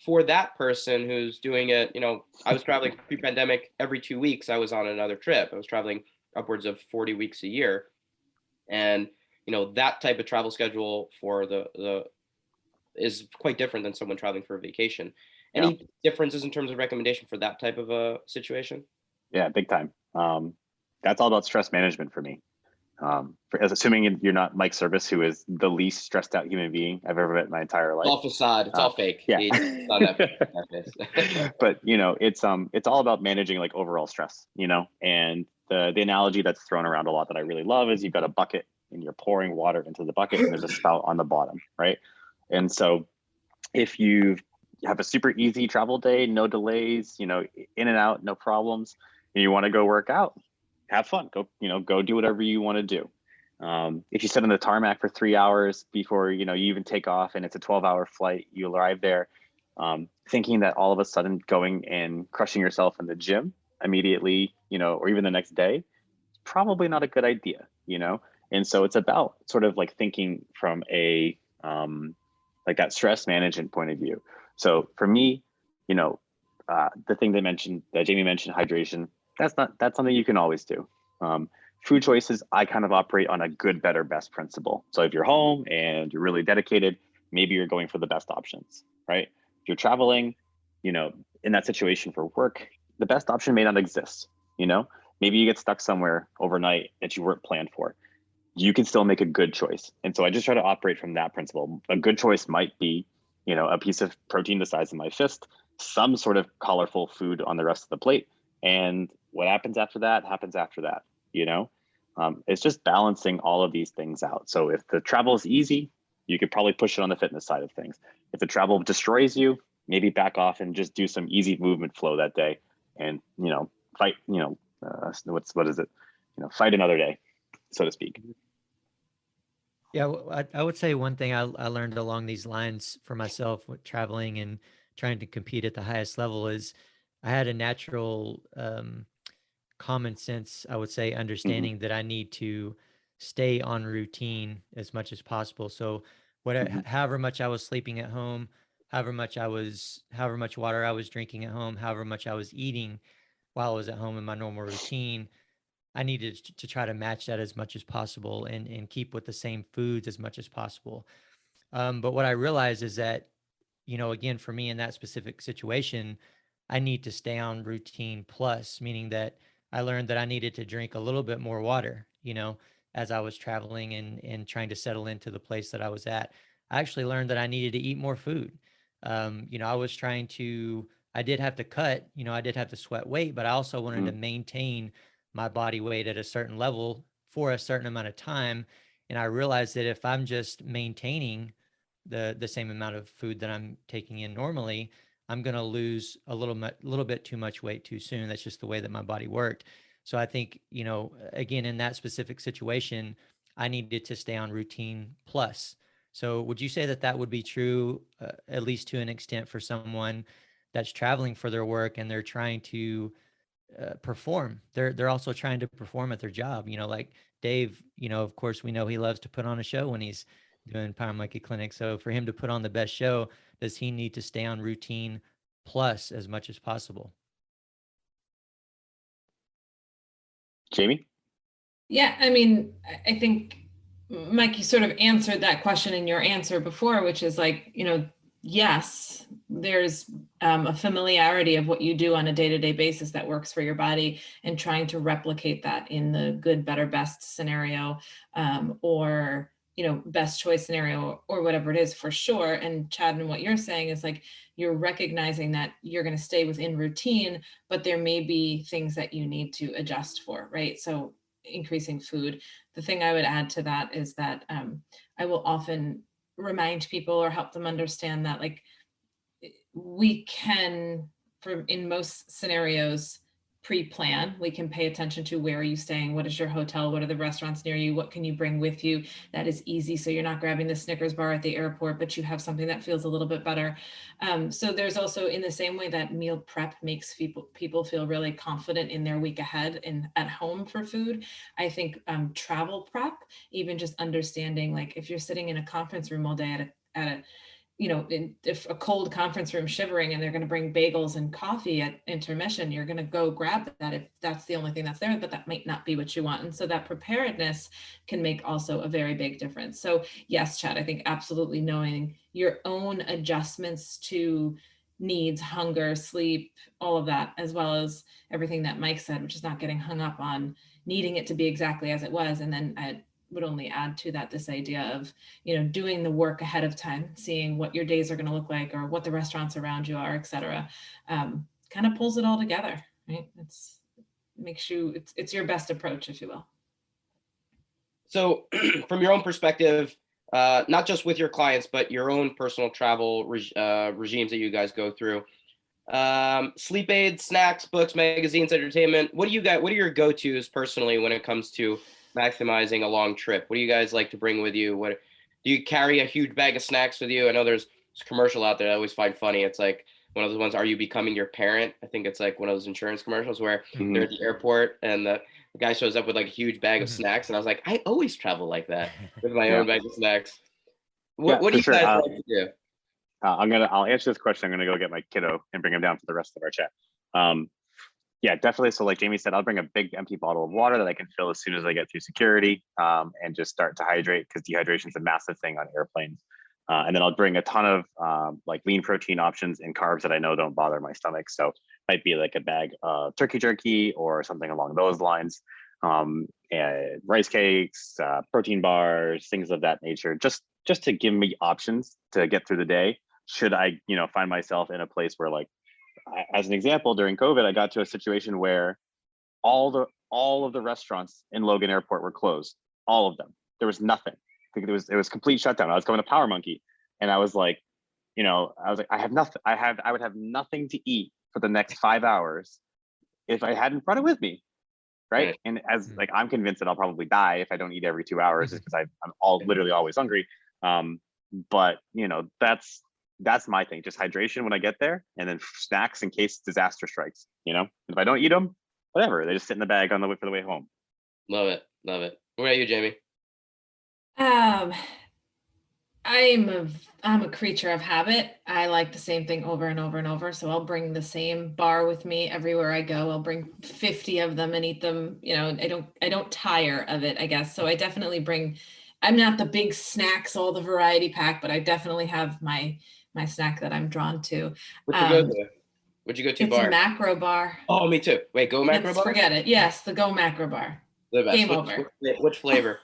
for that person who's doing it, I was traveling pre-pandemic every 2 weeks. I was on another trip. I was traveling upwards of 40 weeks a year. And, that type of travel schedule for the is quite different than someone traveling for a vacation. Any differences in terms of recommendation for that type of a situation? Yeah, big time. That's all about stress management for me. Assuming you're not Mike Service, who is the least stressed out human being I've ever met in my entire life. It's all facade. It's all fake. Yeah. But it's all about managing like overall stress, and the analogy that's thrown around a lot that I really love is you've got a bucket and you're pouring water into the bucket and there's a spout on the bottom, right? And so if you have a super easy travel day, no delays, in and out, no problems, and you want to go work out, have fun, go do whatever you want to do. If you sit on the tarmac for 3 hours before, you even take off and it's a 12-hour flight, you arrive there, thinking that all of a sudden going and crushing yourself in the gym immediately, or even the next day, probably not a good idea, And so it's about sort of like thinking from a, like that stress management point of view. So for me, the thing that Jamie mentioned, hydration, that's something you can always do. Food choices, I kind of operate on a good, better, best principle. So if you're home and you're really dedicated, maybe you're going for the best options, right? If you're traveling, in that situation for work, the best option may not exist. Maybe you get stuck somewhere overnight that you weren't planned for. You can still make a good choice. And so I just try to operate from that principle. A good choice might be, a piece of protein the size of my fist, some sort of colorful food on the rest of the plate. And what happens after that happens after that, It's just balancing all of these things out. So if the travel is easy, you could probably push it on the fitness side of things. If the travel destroys you, maybe back off and just do some easy movement flow that day and, fight, what is it? Fight another day, so to speak. Yeah, I would say one thing I learned along these lines for myself with traveling and trying to compete at the highest level is I had a natural common sense, I would say, understanding that I need to stay on routine as much as possible. So however much I was sleeping at home, however much water I was drinking at home, however much I was eating while I was at home in my normal routine, I needed to try to match that as much as possible and keep with the same foods as much as possible. But what I realized is that, again, for me in that specific situation, I need to stay on routine plus, meaning that I learned that I needed to drink a little bit more water, as I was traveling and trying to settle into the place that I was at. I actually learned that I needed to eat more food. I did have to cut, I did have to sweat weight, but I also wanted to maintain my body weight at a certain level for a certain amount of time. And I realized that if I'm just maintaining the same amount of food that I'm taking in normally, I'm going to lose a little bit too much weight too soon. That's just the way that my body worked. So I think, again, in that specific situation, I needed to stay on routine plus. So would you say that would be true, at least to an extent, for someone that's traveling for their work and they're trying to perform. They're also trying to perform at their job. Like Dave, of course, we know he loves to put on a show when he's doing Power Monkey Clinic. So for him to put on the best show, does he need to stay on routine plus as much as possible? Jamie? Yeah, I mean, I think, Mike, you sort of answered that question in your answer before, which is like, yes, there's a familiarity of what you do on a day-to-day basis that works for your body, and trying to replicate that in the good, better, best scenario, or best choice scenario, or whatever it is, for sure. And Chad, and what you're saying is like, you're recognizing that you're going to stay within routine, but there may be things that you need to adjust for, right? So increasing food. The thing I would add to that is that I will often remind people or help them understand that, like, we can, in most scenarios, pre-plan. We can pay attention to where are you staying, what is your hotel, what are the restaurants near you, what can you bring with you that is easy, so you're not grabbing the Snickers bar at the airport, but you have something that feels a little bit better. So there's also, in the same way that meal prep makes people feel really confident in their week ahead and at home for food, I think travel prep, even just understanding, like, if you're sitting in a conference room all day at a if a cold conference room shivering and they're going to bring bagels and coffee at intermission, you're going to go grab that if that's the only thing that's there, but that might not be what you want. And so that preparedness can make also a very big difference. So yes, Chad, I think absolutely knowing your own adjustments to needs, hunger, sleep, all of that, as well as everything that Mike said, which is not getting hung up on needing it to be exactly as it was. And then I would only add to that this idea of, doing the work ahead of time, seeing what your days are going to look like or what the restaurants around you are, et cetera, kind of pulls it all together, right? It's your best approach, if you will. So from your own perspective, not just with your clients, but your own personal travel regimes that you guys go through, sleep aids, snacks, books, magazines, entertainment, what are your go-tos personally when it comes to maximizing a long trip? What do you guys like to bring with you? What do you carry a huge bag of snacks with you? I know there's a commercial out there I always find funny. It's like one of those ones, "Are you becoming your parent?" I think it's like one of those insurance commercials where they're at the airport and the guy shows up with like a huge bag of snacks, and I was like, I always travel like that with my own bag of snacks. What do you guys like to do? I'll answer this question. I'm gonna go get my kiddo and bring him down for the rest of our chat. Yeah, definitely. So like Jamie said, I'll bring a big empty bottle of water that I can fill as soon as I get through security, and just start to hydrate, because dehydration is a massive thing on airplanes. And then I'll bring a ton of like lean protein options and carbs that I know don't bother my stomach. So might be like a bag of turkey jerky or something along those lines. And rice cakes, protein bars, things of that nature, just to give me options to get through the day. Should I, find myself in a place where, like, as an example, during COVID, I got to a situation where all of the restaurants in Logan Airport were closed. All of them. There was nothing. I think it was complete shutdown. I was going to Power Monkey, and I was like, I have nothing. I would have nothing to eat for the next 5 hours if I hadn't brought it with me, right? And as like, I'm convinced that I'll probably die if I don't eat every 2 hours, just because I'm literally always hungry. But that's my thing, just hydration when I get there, and then snacks in case disaster strikes. If I don't eat them, whatever, they just sit in the bag on the way for the way home. Love it. What about you, Jamie? I'm a creature of habit. I like the same thing over and over and over. So I'll bring the same bar with me everywhere I go. I'll bring 50 of them and eat them. I don't tire of it, I guess. So I definitely bring. I'm not the big snacks, all the variety pack, but I definitely have my snack that I'm drawn to. What'd you go to? What'd you go to? It's a macro bar. Oh, me too. Wait, Go Macro Bar? Forget it. Yes, the Go Macro Bar. The best. Game over. Which flavor?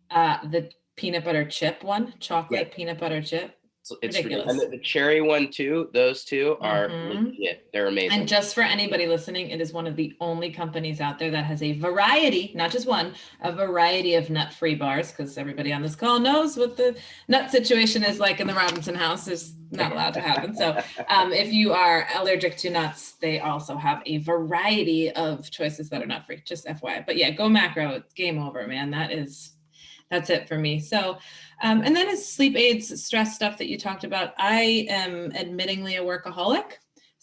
The peanut butter chip one, chocolate peanut butter chip. It's ridiculous. And the cherry one too. Those two are legit. They're amazing. And just for anybody listening, it is one of the only companies out there that has a variety, not just one, a variety of nut-free bars, because everybody on this call knows what the nut situation is like in the Robinson house. Is not allowed to happen. So if you are allergic to nuts, they also have a variety of choices that are nut-free, just FYI. But yeah, Go Macro, game over, man. That's it for me. So, and then as sleep aids, stress stuff that you talked about, I am admittingly a workaholic.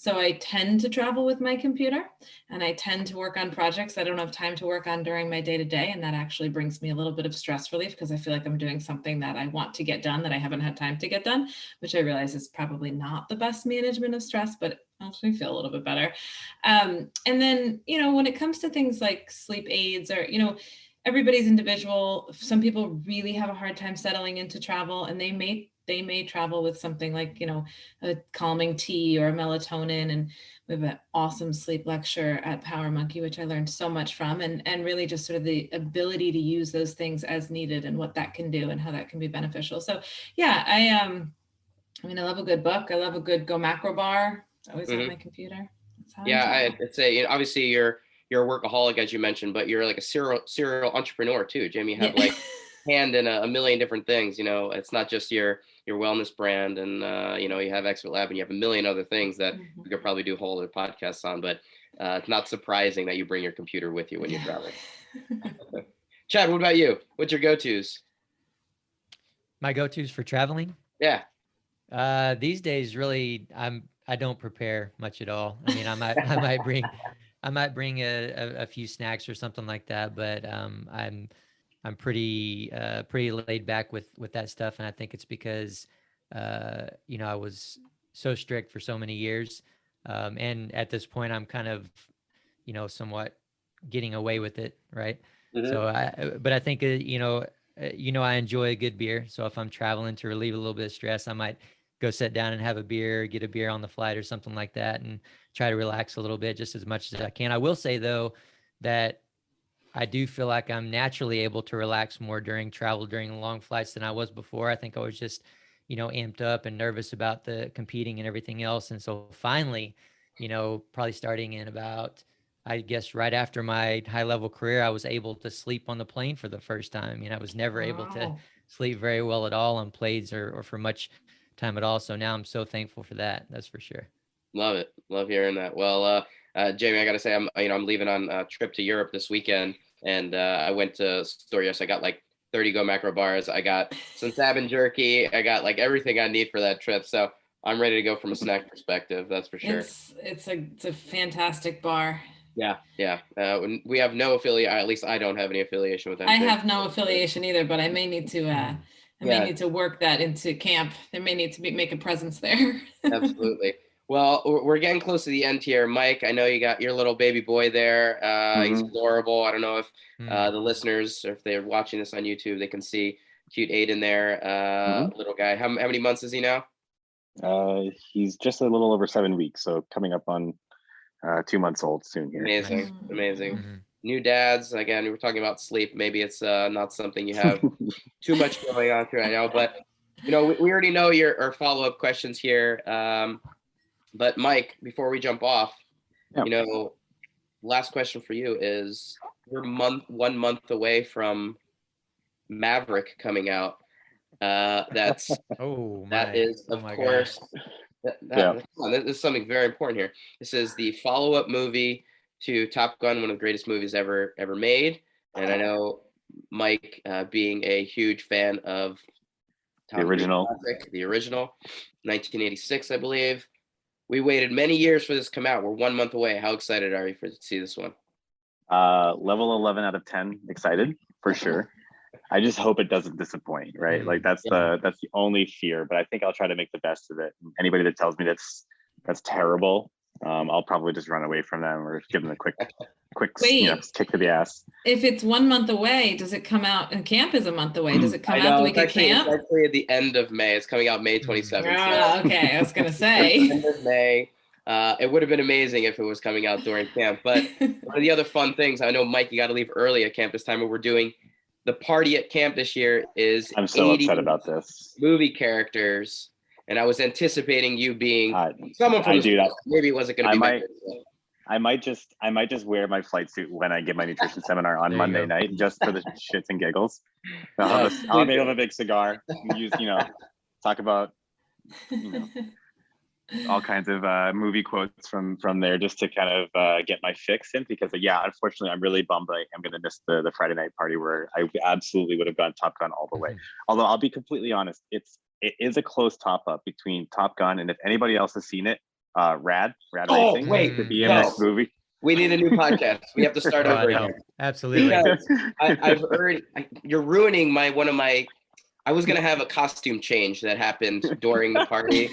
So I tend to travel with my computer, and I tend to work on projects I don't have time to work on during my day-to-day. And that actually brings me a little bit of stress relief, because I feel like I'm doing something that I want to get done that I haven't had time to get done, which I realize is probably not the best management of stress, but it helps me feel a little bit better. And then, when it comes to things like sleep aids, or, everybody's individual. Some people really have a hard time settling into travel, and they may travel with something like, a calming tea or a melatonin. And we have an awesome sleep lecture at Power Monkey, which I learned so much from, and really just sort of the ability to use those things as needed and what that can do and how that can be beneficial. So yeah, I love a good book. I love a good Go Macro bar. It's always on my computer. That's how I'd say, obviously you're a workaholic, as you mentioned, but you're like a serial entrepreneur too, Jamie. You have like hand in a million different things. It's not just your wellness brand, and you have Expert Lab, and you have a million other things that you could probably do whole other podcasts on. But it's not surprising that you bring your computer with you when you travel. Chad, what about you? What's your go-tos? My go-tos for traveling? Yeah. These days, really, I don't prepare much at all. I mean, I might bring a few snacks or something like that, but I'm pretty laid back with that stuff, and I think it's because I was so strict for so many years, and at this point I'm kind of somewhat getting away with it, right? So I think I enjoy a good beer. So if I'm traveling to relieve a little bit of stress, I might go sit down and have a beer, get a beer on the flight or something like that, and try to relax a little bit just as much as I can. I will say though that I do feel like I'm naturally able to relax more during travel, during long flights than I was before. I think I was just, amped up and nervous about the competing and everything else. And so finally, probably starting in about, I guess, right after my high level career, I was able to sleep on the plane for the first time. I was never able to sleep very well at all on planes or for much time at all. So now I'm so thankful for that. That's for sure. Love it. Love hearing that. Well, Jamie, I got to say, I'm leaving on a trip to Europe this weekend, and I went to a store yesterday. I got like 30 Go Macro bars. I got some salmon jerky. I got like everything I need for that trip. So I'm ready to go from a snack perspective. That's for sure. It's a fantastic bar. Yeah. We have no affiliate. At least I don't have any affiliation with them. I have no affiliation either, but I may need to. May need to work that into camp. There may need to make a presence there. Absolutely. Well, we're getting close to the end here. Mike, I know you got your little baby boy there. He's adorable. I don't know if the listeners, or if they're watching this on YouTube, they can see cute Aiden there. Little guy. How many months is he now? He's just a little over 7 weeks, so coming up on 2 months old soon here. Amazing. New dads, again, we were talking about sleep. Maybe it's not something you have too much going on right now, but we already know our follow-up questions here. But Mike, before we jump off, last question for you is, we're 1 month away from Maverick coming out. That is, of course, this is something very important here. This is the follow-up movie to Top Gun, one of the greatest movies ever made. And I know Mike, being a huge fan of the original, 1986, I believe. We waited many years for this to come out. We're 1 month away. How excited are you to see this one? Level 11 out of 10 excited for sure. I just hope it doesn't disappoint, right? Like that's the only fear, but I think I'll try to make the best of it. Anybody that tells me that's terrible, I'll probably just run away from them or give them a quick kick to the ass. If it's 1 month away, does it come out? And camp is a month away. Does it come out the week of camp? It's actually at the end of May. It's coming out May 27th. Okay. I was gonna say end of May. It would have been amazing if it was coming out during camp. But one of the other fun things, I know, Mike, you got to leave early at camp this time. But we're doing the party at camp this year is I'm so upset about this. Movie characters, and I was anticipating you being someone from maybe it wasn't going to be. I might just wear my flight suit when I give my nutrition seminar on Monday night, just for the shits and giggles. I'll have a big cigar, talk about all kinds of movie quotes from there, just to kind of get my fix in, because unfortunately I'm really bummed I'm going to miss the Friday night party where I absolutely would have gone Top Gun all the way. Although I'll be completely honest, it is a close top up between Top Gun, and if anybody else has seen it, Rad Oh, Racing, wait, the BMX movie. We need a new podcast. We have to start over no, again. absolutely. Because I've heard you're ruining one of my. I was gonna have a costume change that happened during the party.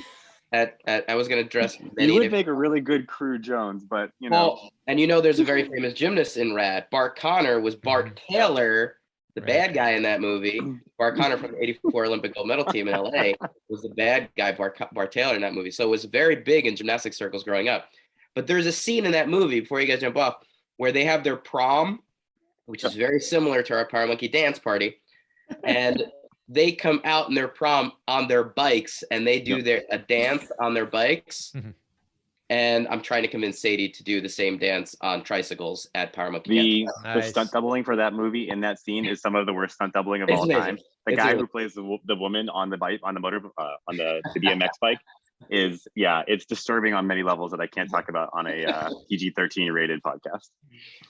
I was gonna dress. You would make a really good Crew Jones, but you know. Well, and there's a very famous gymnast in Rad. Bart Connor was Bart Taylor, the bad guy in that movie. Bart Connor from the '84 Olympic gold medal team in LA was the bad guy, Bart Taylor, in that movie. So it was very big in gymnastics circles growing up. But there's a scene in that movie, before you guys jump off, where they have their prom, which is very similar to our Power Monkey dance party. And they come out in their prom on their bikes, and they do a dance on their bikes. And I'm trying to convince Sadie to do the same dance on tricycles at Power Monkey. The stunt doubling for that movie in that scene is some of the worst stunt doubling of all time. The guy who plays the woman on the bike, on the BMX bike, it's disturbing on many levels that I can't talk about on a PG-13 rated podcast.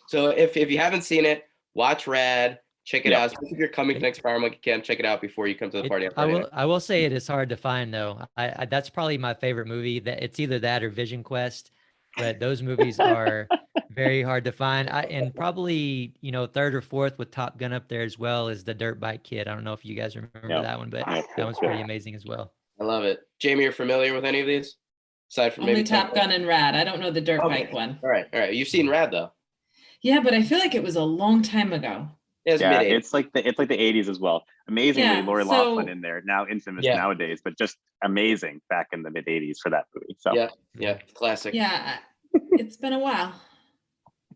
So if you haven't seen it, watch Rad, check it out. Especially if you're coming to next Power Monkey Camp, check it out before you come to the party. I will say it is hard to find though. I that's probably my favorite movie. That it's either that or Vision Quest, but those movies are very hard to find. And probably third or fourth with Top Gun up there as well is the Dirt Bike Kid. I don't know if you guys remember that one, but that one's pretty amazing as well. I love it. Jamie, you're familiar with any of these? Aside from only Top Gun and Rad. I don't know the dirt bike one. All right. You've seen Rad though. Yeah, but I feel like it was a long time ago. It's like the 80s as well. Amazingly, Lori Loughlin in there, now infamous nowadays, but just amazing back in the mid 80s for that movie. So classic. Yeah, it's been a while.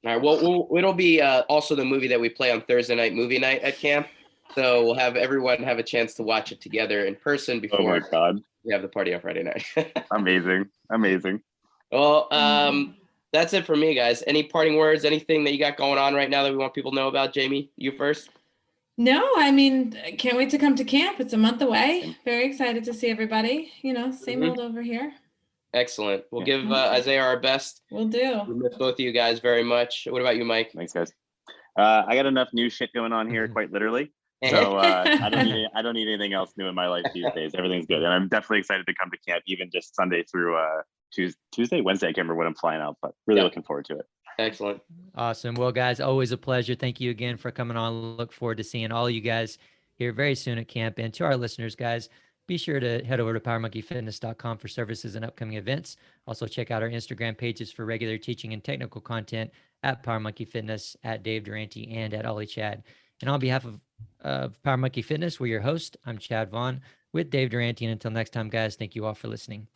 All right. Well, it'll be also the movie that we play on Thursday night movie night at camp. So we'll have everyone have a chance to watch it together in person before we have the party on Friday night. Amazing. Well, that's it for me, guys. Any parting words, anything that you got going on right now that we want people to know about? Jamie, you first. No, I mean, can't wait to come to camp. It's a month away. Very excited to see everybody. Same old over here. Excellent. We'll give Isaiah our best. We'll do. We miss both of you guys very much. What about you, Mike? Thanks, guys. I got enough new shit going on here, quite literally. So I don't need anything else new in my life these days. Everything's good, and I'm definitely excited to come to camp, even just Sunday through Tuesday, Wednesday. I can't remember when I'm flying out, but really looking forward to it. Excellent. Awesome. Well, guys, always a pleasure. Thank you again for coming on. Look forward to seeing all you guys here very soon at camp. And to our listeners, guys, be sure to head over to powermonkeyfitness.com for services and upcoming events. Also, check out our Instagram pages for regular teaching and technical content at Power Monkey Fitness, at Dave Durante, and at Ollie Chad. And on behalf of Power Monkey Fitness, we're your host. I'm Chad Vaughn with Dave Durante. And until next time, guys, thank you all for listening.